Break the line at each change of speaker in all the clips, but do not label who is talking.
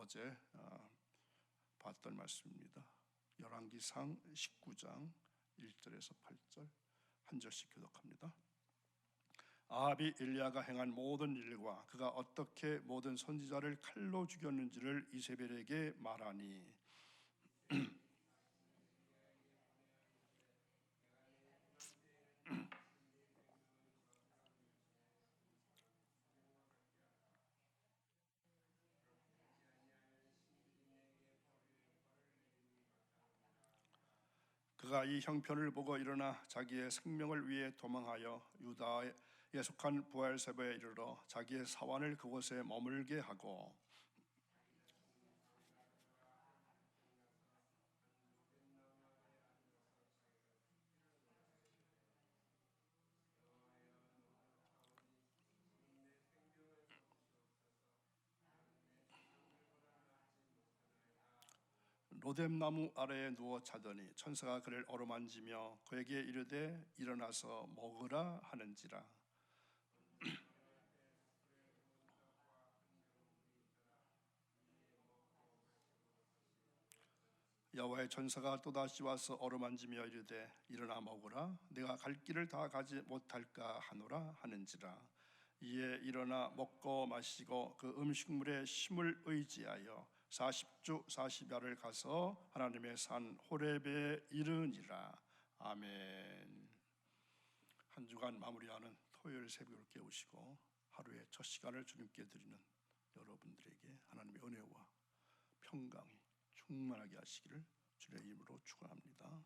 어제 봤던 말씀입니다. 열왕기상 19장 1절에서 8절 한 절씩 교독합니다. 아합이 엘리야가 행한 모든 일과 그가 어떻게 모든 선지자를 칼로 죽였는지를 이세벨에게 말하니 그가 이 형편을 보고 일어나 자기의 생명을 위해 도망하여 유다에 속한 부엘세바에 이르러 자기의 사환을 그곳에 머물게 하고 로뎀나무 아래에 누워 자더니 천사가 그를 어루만지며 그에게 이르되 일어나서 먹으라 하는지라. 여호와의 천사가 또다시 와서 어루만지며 이르되 일어나 먹으라, 내가 갈 길을 다 가지 못할까 하노라 하는지라. 이에 일어나 먹고 마시고 그 음식물에 힘을 의지하여 40주 40야를 가서 하나님의 산 호렙에 이르니라. 아멘. 한 주간 마무리하는 토요일 새벽을 깨우시고 하루의 첫 시간을 주님께 드리는 여러분들에게 하나님의 은혜와 평강이 충만하게 하시기를 주의 이름으로 축원합니다.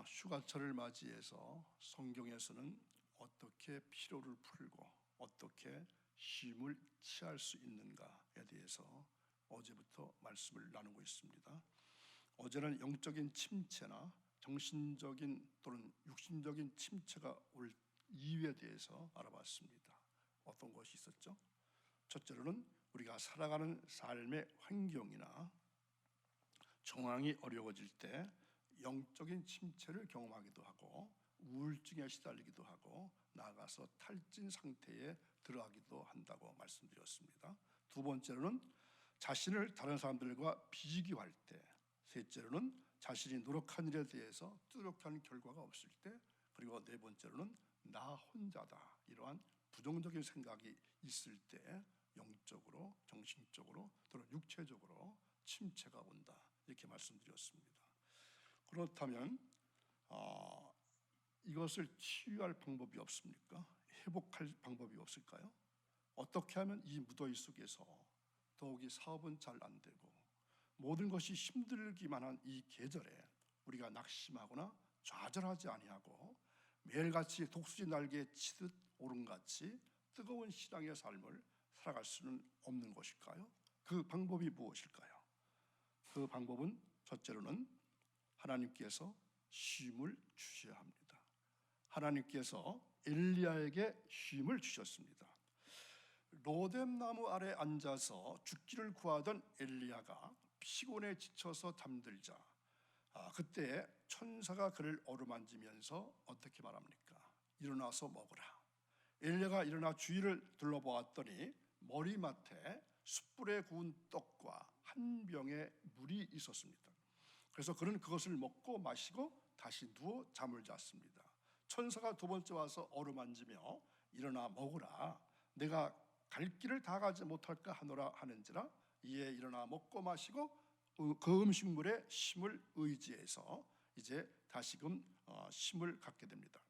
휴가철을 맞이해서 성경에서는 어떻게 피로를 풀고 어떻게 쉼을 취할 수 있는가에 대해서 어제부터 말씀을 나누고 있습니다. 어제는 영적인 침체나 정신적인 또는 육신적인 침체가 올 이유에 대해서 알아봤습니다. 어떤 것이 있었죠? 첫째로는 우리가 살아가는 삶의 환경이나 정황이 어려워질 때 영적인 침체를 경험하기도 하고 우울증에 시달리기도 하고 나아가서 탈진 상태에 들어가기도 한다고 말씀드렸습니다. 두 번째로는 자신을 다른 사람들과 비교할 때, 셋째로는 자신이 노력한 일에 대해서 뚜렷한 결과가 없을 때, 그리고 네 번째로는 나 혼자다, 이러한 부정적인 생각이 있을 때 영적으로, 정신적으로 또는 육체적으로 침체가 온다, 이렇게 말씀드렸습니다. 그렇다면 이것을 치유할 방법이 없습니까? 회복할 방법이 없을까요? 어떻게 하면 이 무더위 속에서 더욱이 사업은 잘 안 되고 모든 것이 힘들기만 한 이 계절에 우리가 낙심하거나 좌절하지 아니하고 매일같이 독수리 날개에 치듯 오름같이 뜨거운 신앙의 삶을 살아갈 수는 없는 것일까요? 그 방법이 무엇일까요? 그 방법은 첫째로는 하나님께서 쉼을 주셔야 합니다. 하나님께서 엘리야에게 쉼을 주셨습니다. 로뎀나무 아래 앉아서 죽기를 구하던 엘리야가 피곤에 지쳐서 잠들자 그때 천사가 그를 어루만지면서 어떻게 말합니까? 일어나서 먹으라. 엘리야가 일어나 주위를 둘러보았더니 머리맡에 숯불에 구운 떡과 한 병의 물이 있었습니다. 그래서 그는 그것을 먹고 마시고 다시 누워 잠을 잤습니다. 천사가 두 번째 와서 어루만지며 일어나 먹으라, 내가 갈 길을 다 가지 못할까 하노라 하는지라. 이에 일어나 먹고 마시고 그 음식물에 힘을 의지해서 이제 다시금 힘을 갖게 됩니다.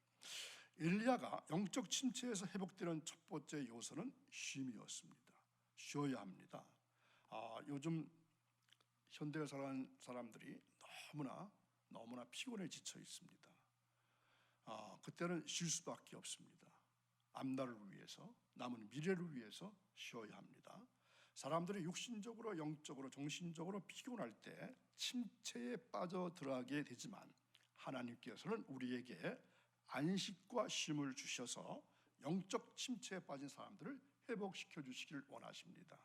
엘리야가 영적 침체에서 회복되는 첫 번째 요소는 쉼이었습니다. 쉬어야 합니다. 요즘 현대에 사는 사람들이 너무나 피곤에 지쳐 있습니다. 그때는 쉴 수밖에 없습니다. 앞날을 위해서, 남은 미래를 위해서 쉬어야 합니다. 사람들이 육신적으로, 영적으로, 정신적으로 피곤할 때 침체에 빠져들어가게 되지만 하나님께서는 우리에게 안식과 쉼을 주셔서 영적 침체에 빠진 사람들을 회복시켜 주시기를 원하십니다.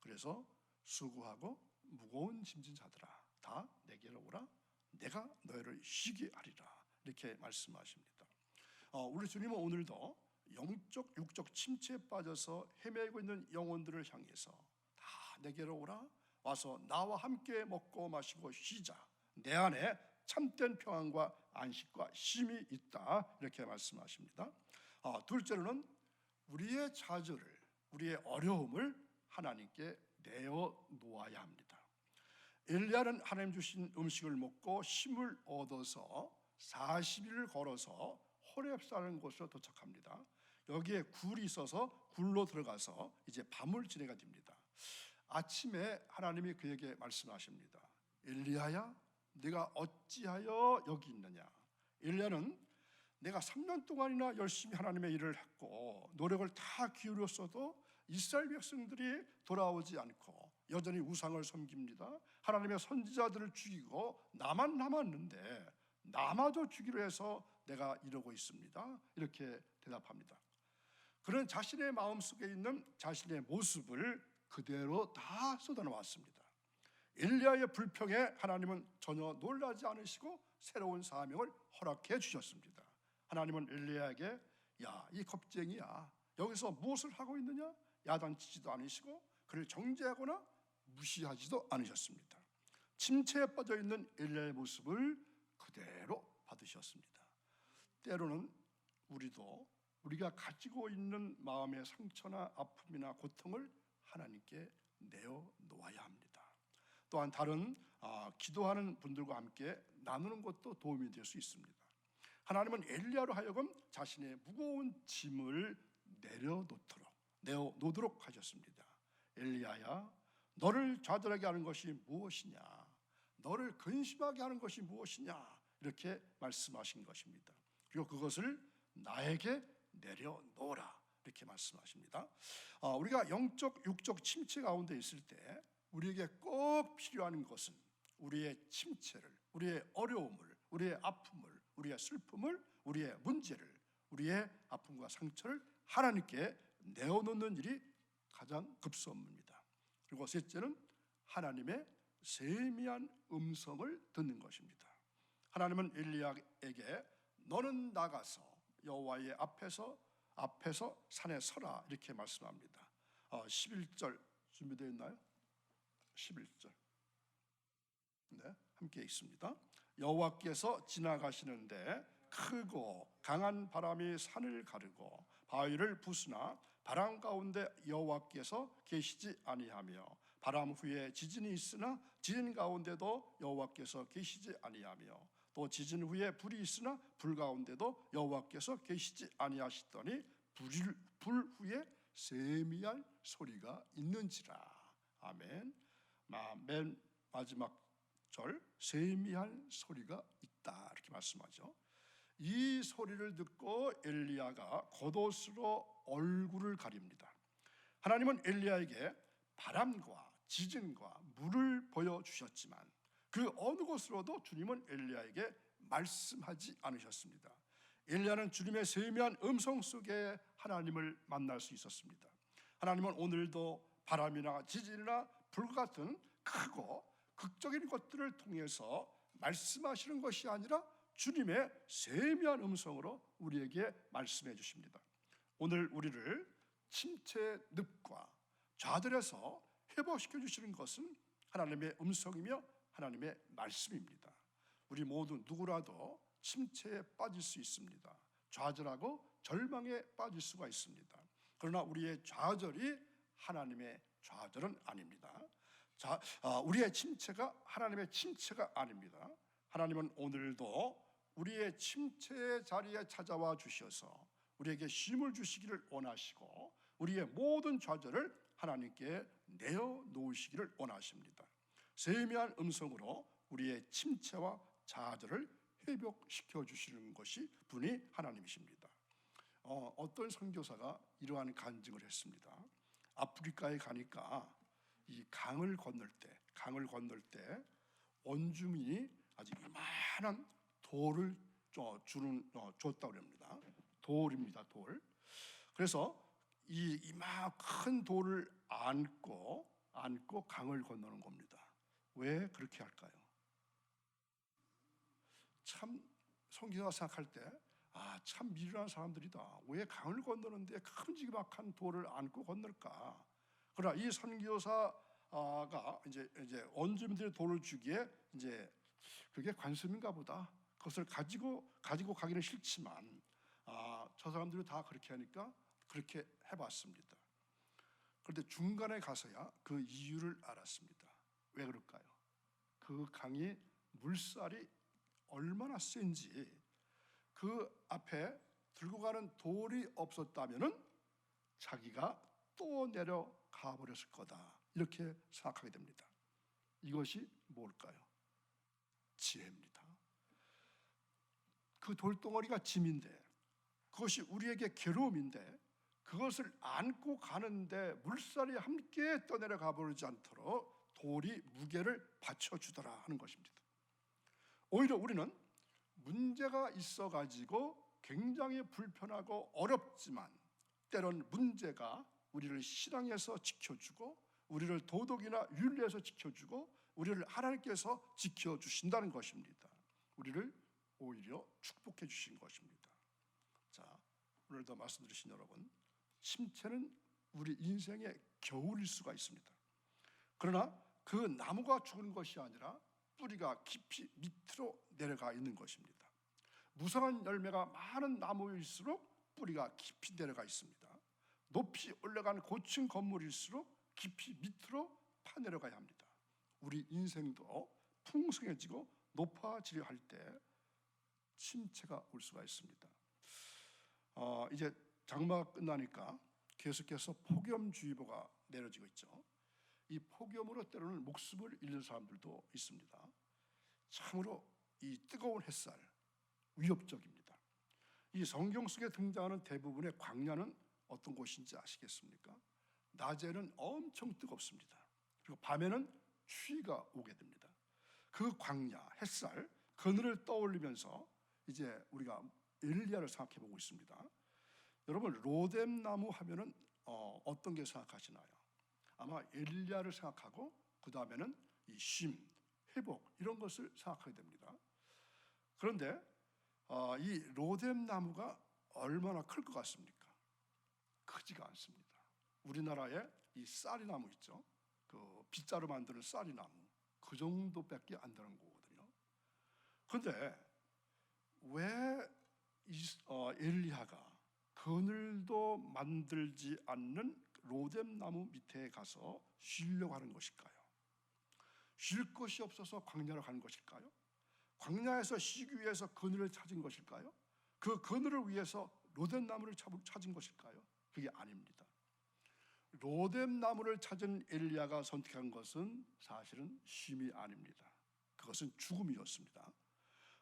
그래서 수고하고 무거운 짐진 자들아 다 내게로 오라, 내가 너희를 쉬게 하리라, 이렇게 말씀하십니다. 우리 주님은 오늘도 영적, 육적 침체에 빠져서 헤매고 있는 영혼들을 향해서 다 내게로 오라. 와서 나와 함께 먹고 마시고 쉬자. 내 안에 참된 평안과 안식과 쉼이 있다. 이렇게 말씀하십니다. 둘째로는 우리의 좌절을, 우리의 어려움을 하나님께 내어 놓아야 합니다. 엘리야는 하나님 주신 음식을 먹고 힘을 얻어서 40일을 걸어서 호렙산이라는 곳으로 도착합니다. 여기에 굴이 있어서 굴로 들어가서 이제 밤을 지내게 됩니다. 아침에 하나님이 그에게 말씀하십니다. 엘리야야, 네가 어찌하여 여기 있느냐? 엘리야는 내가 3년 동안이나 열심히 하나님의 일을 했고 노력을 다 기울였어도 이스라엘 백성들이 돌아오지 않고 여전히 우상을 섬깁니다. 하나님의 선지자들을 죽이고 나만 남았는데 나마저 죽이려 해서 내가 이러고 있습니다. 이렇게 대답합니다. 그런 자신의 마음속에 있는 자신의 모습을 그대로 다 쏟아놓았습니다. 엘리야의 불평에 하나님은 전혀 놀라지 않으시고 새로운 사명을 허락해 주셨습니다. 하나님은 엘리야에게 야, 이 겁쟁이야, 여기서 무엇을 하고 있느냐? 야단치지도 않으시고 그를 정죄하거나 무시하지도 않으셨습니다. 침체에 빠져 있는 엘리야의 모습을 그대로 받으셨습니다. 때로는 우리도 우리가 가지고 있는 마음의 상처나 아픔이나 고통을 하나님께 내어 놓아야 합니다. 또한 다른 기도하는 분들과 함께 나누는 것도 도움이 될 수 있습니다. 하나님은 엘리야로 하여금 자신의 무거운 짐을 내어놓도록 하셨습니다. 엘리야야, 너를 좌절하게 하는 것이 무엇이냐? 너를 근심하게 하는 것이 무엇이냐? 이렇게 말씀하신 것입니다. 그리고 그것을 나에게 내려놓으라 이렇게 말씀하십니다. 우리가 영적, 육적 침체 가운데 있을 때 우리에게 꼭 필요한 것은 우리의 침체를, 우리의 어려움을, 우리의 아픔을, 우리의 슬픔을, 우리의 문제를, 우리의 아픔과 상처를 하나님께 내어놓는 일이 가장 급선무입니다. 그리고 셋째는 하나님의 세미한 음성을 듣는 것입니다. 하나님은 엘리야에게 너는 나가서 여호와의 앞에서 산에 서라 이렇게 말씀합니다. 11절 준비되어 있나요? 11절. 네, 함께 읽습니다. 여호와께서 지나가시는데 크고 강한 바람이 산을 가르고 바위를 부수나 바람 가운데 여호와께서 계시지 아니하며 바람 후에 지진이 있으나 지진 가운데도 여호와께서 계시지 아니하며 또 지진 후에 불이 있으나 불 가운데도 여호와께서 계시지 아니하시더니 불 후에 세미한 소리가 있는지라. 아멘. 맨 마지막 절 세미한 소리가 있다 이렇게 말씀하죠. 이 소리를 듣고 엘리야가 겉옷으로 얼굴을 가립니다. 하나님은 엘리야에게 바람과 지진과 물을 보여주셨지만 그 어느 곳으로도 주님은 엘리야에게 말씀하지 않으셨습니다. 엘리야는 주님의 세미한 음성 속에 하나님을 만날 수 있었습니다. 하나님은 오늘도 바람이나 지진이나 불 같은 크고 극적인 것들을 통해서 말씀하시는 것이 아니라 주님의 세미한 음성으로 우리에게 말씀해 주십니다. 오늘 우리를 침체의 늪과 좌절에서 회복시켜 주시는 것은 하나님의 음성이며 하나님의 말씀입니다. 우리 모두 누구라도 침체에 빠질 수 있습니다. 좌절하고 절망에 빠질 수가 있습니다. 그러나 우리의 좌절이 하나님의 좌절은 아닙니다. 우리의 침체가 하나님의 침체가 아닙니다. 하나님은 오늘도 우리의 침체의 자리에 찾아와 주셔서 우리에게 쉼을 주시기를 원하시고 우리의 모든 좌절을 하나님께 내어놓으시기를 원하십니다. 세미한 음성으로 우리의 침체와 좌절을 회복시켜 주시는 것이 분이 하나님이십니다. 어떤 선교사가 이러한 간증을 했습니다. 아프리카에 가니까 이 강을 건널 때 원주민이 아주 이만한 돌을 줬다고 합니다. 돌입니다, 돌. 그래서 이 이만한 돌을 안고 강을 건너는 겁니다. 왜 그렇게 할까요? 참 선교사가 생각할 때 참 미련한 사람들이다. 왜 강을 건너는데 큼지막한 돌을 안고 건널까? 그러나 이 선교사 이제 원주민들의 돌을 주기에 이제 그게 관습인가 보다. 그것을 가지고 가기는 싫지만 저 사람들이 다 그렇게 하니까 그렇게 해봤습니다. 그런데 중간에 가서야 그 이유를 알았습니다. 왜 그럴까요? 그 강이 물살이 얼마나 센지 그 앞에 들고 가는 돌이 없었다면은 자기가 또 내려가 버렸을 거다. 이렇게 생각하게 됩니다. 이것이 뭘까요? 지혜입니다. 그 돌덩어리가 짐인데, 그것이 우리에게 괴로움인데, 그것을 안고 가는데 물살이 함께 떠내려가 버리지 않도록 돌이 무게를 받쳐주더라 하는 것입니다. 오히려 우리는 문제가 있어가지고 굉장히 불편하고 어렵지만 때론 문제가 우리를 신앙에서 지켜주고 우리를 도덕이나 윤리에서 지켜주고 우리를 하나님께서 지켜주신다는 것입니다. 우리를 오히려 축복해 주신 것입니다. 자, 오늘도 말씀드리신 여러분, 침체는 우리 인생의 겨울일 수가 있습니다. 그러나 그 나무가 죽은 것이 아니라 뿌리가 깊이 밑으로 내려가 있는 것입니다. 무성한 열매가 많은 나무일수록 뿌리가 깊이 내려가 있습니다. 높이 올라간 고층 건물일수록 깊이 밑으로 파내려가야 합니다. 우리 인생도 풍성해지고 높아지려 할 때 침체가 올 수가 있습니다. 이제 장마가 끝나니까 계속해서 폭염주의보가 내려지고 있죠. 이 폭염으로 때로는 목숨을 잃는 사람들도 있습니다. 참으로 이 뜨거운 햇살 위협적입니다. 이 성경 속에 등장하는 대부분의 광야는 어떤 곳인지 아시겠습니까? 낮에는 엄청 뜨겁습니다. 그리고 밤에는 추위가 오게 됩니다. 그 광야, 햇살, 그늘을 떠올리면서 이제 우리가 엘리야를 생각해 보고 있습니다. 여러분, 로뎀나무 하면은 어떤 게 생각하시나요? 아마 엘리야를 생각하고 그 다음에는 이 쉼, 회복 이런 것을 생각하게 됩니다. 그런데 이 로뎀나무가 얼마나 클 것 같습니까? 크지가 않습니다. 우리나라에 이 쌀이나무 있죠. 그 빗자루 만드는 쌀이나무 그 정도밖에 안 되는 거거든요. 그런데 왜 엘리야가 그늘도 만들지 않는 로뎀나무 밑에 가서 쉬려고 하는 것일까요? 쉴 것이 없어서 광야로 가는 것일까요? 광야에서 쉬기 위해서 그늘을 찾은 것일까요? 그 그늘을 위해서 로뎀나무를 찾은 것일까요? 그게 아닙니다. 로뎀나무를 찾은 엘리야가 선택한 것은 사실은 쉼이 아닙니다. 그것은 죽음이었습니다.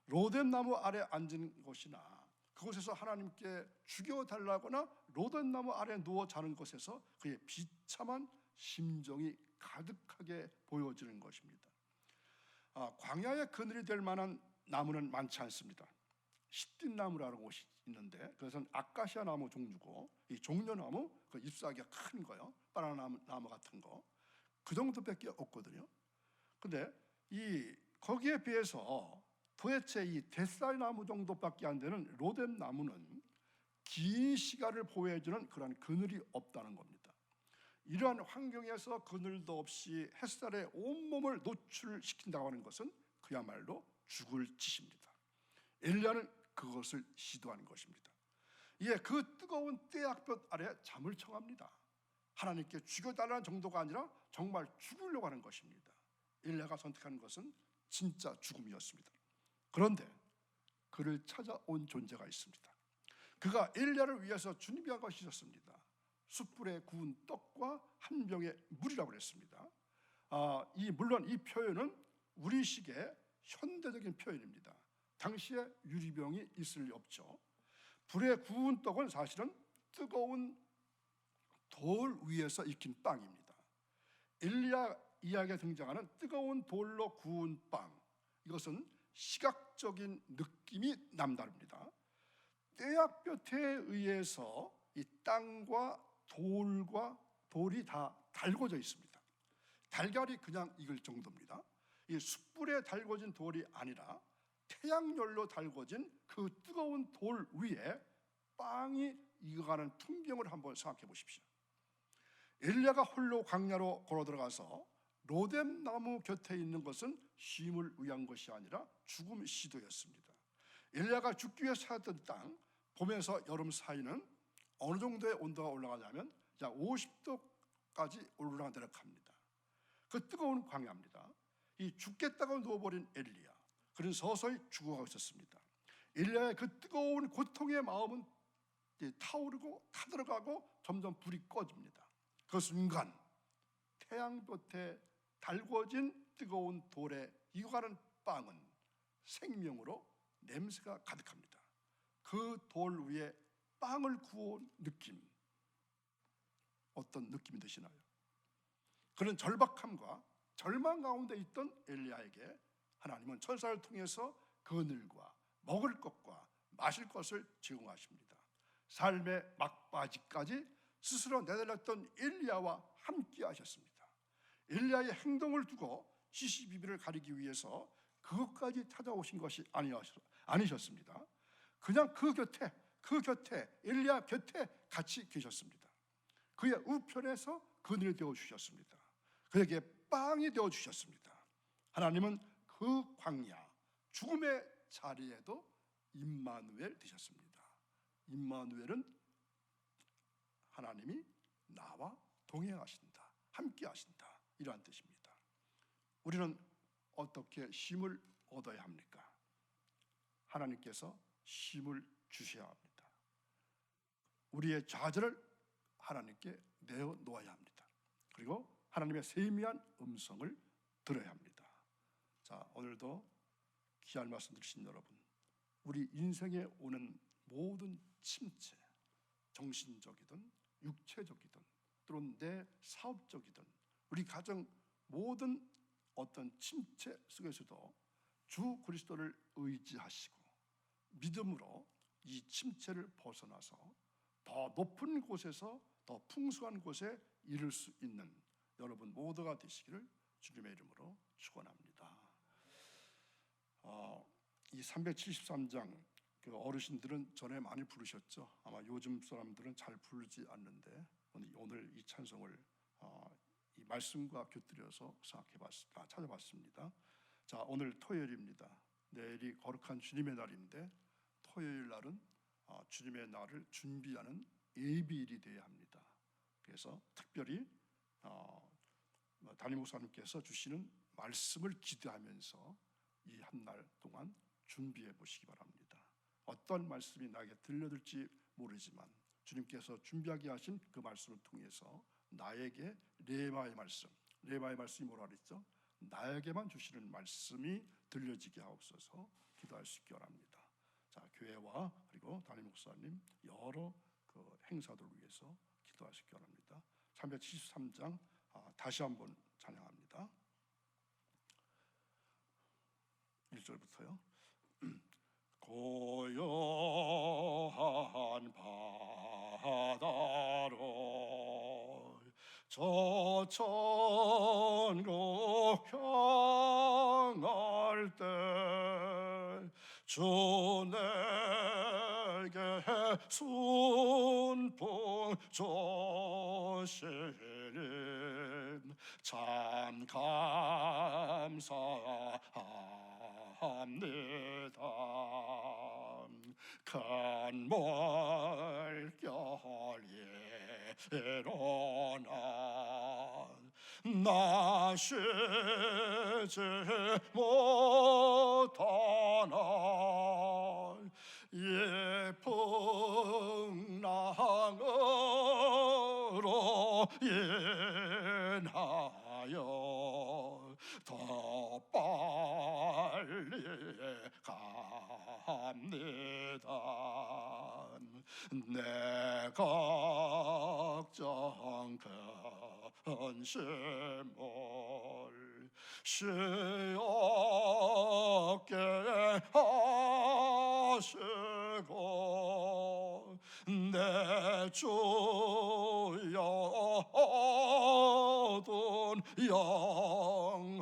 로뎀나무 아래 앉은 곳이나 그곳에서 하나님께 죽여달라거나 로뎀나무 아래 누워 자는 곳에서 그의 비참한 심정이 가득하게 보여지는 것입니다. 광야의 그늘이 될 만한 나무는 많지 않습니다. 시띠나무라는 곳이 있는데 그것은 아카시아 나무 종류고 이 종려나무 그 잎사귀가 큰 거요, 바나나 나무 같은 거 그 정도밖에 없거든요. 근데 이 거기에 비해서 도대체 이 데살나무 정도밖에 안 되는 로뎀나무는 긴 시간을 보호해주는 그런 그늘이 없다는 겁니다. 이러한 환경에서 그늘도 없이 햇살에 온몸을 노출시킨다고 하는 것은 그야말로 죽을 짓입니다. 엘리야는 그것을 시도하는 것입니다. 그 뜨거운 떼약볕 아래 잠을 청합니다. 하나님께 죽여달라는 정도가 아니라 정말 죽으려고 하는 것입니다. 엘리야가 선택한 것은 진짜 죽음이었습니다. 그런데 그를 찾아온 존재가 있습니다. 그가 엘리야를 위해서 준비한 것이 있었습니다. 숯불에 구운 떡과 한 병의 물이라고 그랬습니다. 물론 이 표현은 우리식의 현대적인 표현입니다. 당시에 유리병이 있을 리 없죠. 불에 구운 떡은 사실은 뜨거운 돌 위에서 익힌 빵입니다. 엘리야 이야기에 등장하는 뜨거운 돌로 구운 빵, 이것은 시각적인 느낌이 남다릅니다. 떼약볕에 의해서 이 땅과 돌이 다 달궈져 있습니다. 달걀이 그냥 익을 정도입니다. 이 숯불에 달궈진 돌이 아니라 태양열로 달궈진 그 뜨거운 돌 위에 빵이 익어가는 풍경을 한번 생각해 보십시오. 엘리야가 홀로 광야로 걸어 들어가서 로뎀 나무 곁에 있는 것은 쉼을 위한 것이 아니라 죽음의 시도였습니다. 엘리야가 죽기 위해 찾았던 땅, 봄에서 여름 사이는 어느 정도의 온도가 올라가냐면 약 50도까지 올라가도록 합니다. 그 뜨거운 광야입니다. 이 죽겠다고 누워버린 엘리야, 그는 서서히 죽어가고 있었습니다. 엘리야의 그 뜨거운 고통의 마음은 타오르고 타들어가고 점점 불이 꺼집니다. 그 순간 태양볕에 달궈진 뜨거운 돌에 익어가는 빵은 생명으로 냄새가 가득합니다. 그 돌 위에 빵을 구워온 느낌, 어떤 느낌이 드시나요? 그런 절박함과 절망 가운데 있던 엘리야에게 하나님은 천사를 통해서 그늘과 먹을 것과 마실 것을 제공하십니다. 삶의 막바지까지 스스로 내달렸던 엘리야와 함께 하셨습니다. 엘리야의 행동을 두고 시시비비를 가리기 위해서 그것까지 찾아오신 것이 아니셨습니다. 그냥 그 곁에 엘리야 곁에 같이 계셨습니다. 그의 우편에서 그늘이 되어주셨습니다. 그에게 빵이 되어주셨습니다. 하나님은 그 광야 죽음의 자리에도 임마누엘 되셨습니다. 임마누엘은 하나님이 나와 동행하신다, 함께 하신다, 이러한 뜻입니다. 우리는 어떻게 쉼을 얻어야 합니까? 하나님께서 쉼을 주셔야 합니다. 우리의 좌절을 하나님께 내어놓아야 합니다. 그리고 하나님의 세미한 음성을 들어야 합니다. 자, 오늘도 귀한 말씀 들으신 여러분, 우리 인생에 오는 모든 침체, 정신적이든 육체적이든 또는 내 사업적이든 우리 가정 모든 어떤 침체 속에서도 주 그리스도를 의지하시고 믿음으로 이 침체를 벗어나서 더 높은 곳에서 더 풍성한 곳에 이를 수 있는 여러분 모두가 되시기를 주님의 이름으로 축원합니다. 이 373장 그 어르신들은 전에 많이 부르셨죠. 아마 요즘 사람들은 잘 부르지 않는데 오늘 이 찬송을 이 말씀과 곁들여서 찾아봤습니다. 자, 오늘 토요일입니다. 내일이 거룩한 주님의 날인데 토요일 날은 주님의 날을 준비하는 예비일이 되어야 합니다. 그래서 특별히 담임 목사님께서 주시는 말씀을 기대하면서 이 한 날 동안 준비해 보시기 바랍니다. 어떤 말씀이 나에게 들려들지 모르지만 주님께서 준비하게 하신 그 말씀을 통해서 나에게 레마의 말씀이 뭐라 그랬죠? 나에게만 주시는 말씀이 들려지게 하옵소서. 기도할 수 있기 바랍니다. 자, 교회와 그리고 담임 목사님 여러 그 행사들을 위해서 기도하시기 바랍니다. 373장 다시 한번 찬양합니다. 1절부터요. 고요한 바다로 저 천국 향할 때 주 내게 순풍 조시림 참 감사합니다. 큰 물결이 일어나 나 쉬지 못하나 풍랑으로 인하여 더 빨리 갑니다. 내 걱정 근심을 쉬었게 하시고 내 주여 얻은 영혼을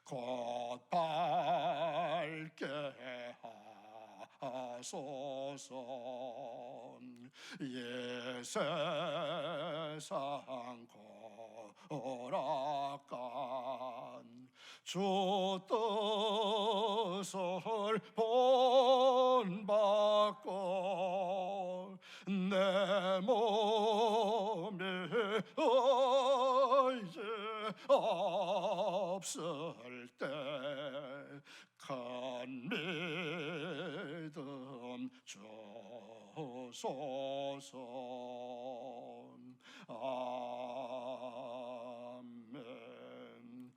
곧 밝게 하소서. 이 세상 허락한 주 뜻을 본받고 내 몸에 이제 없을 때 큰 믿음 주소서.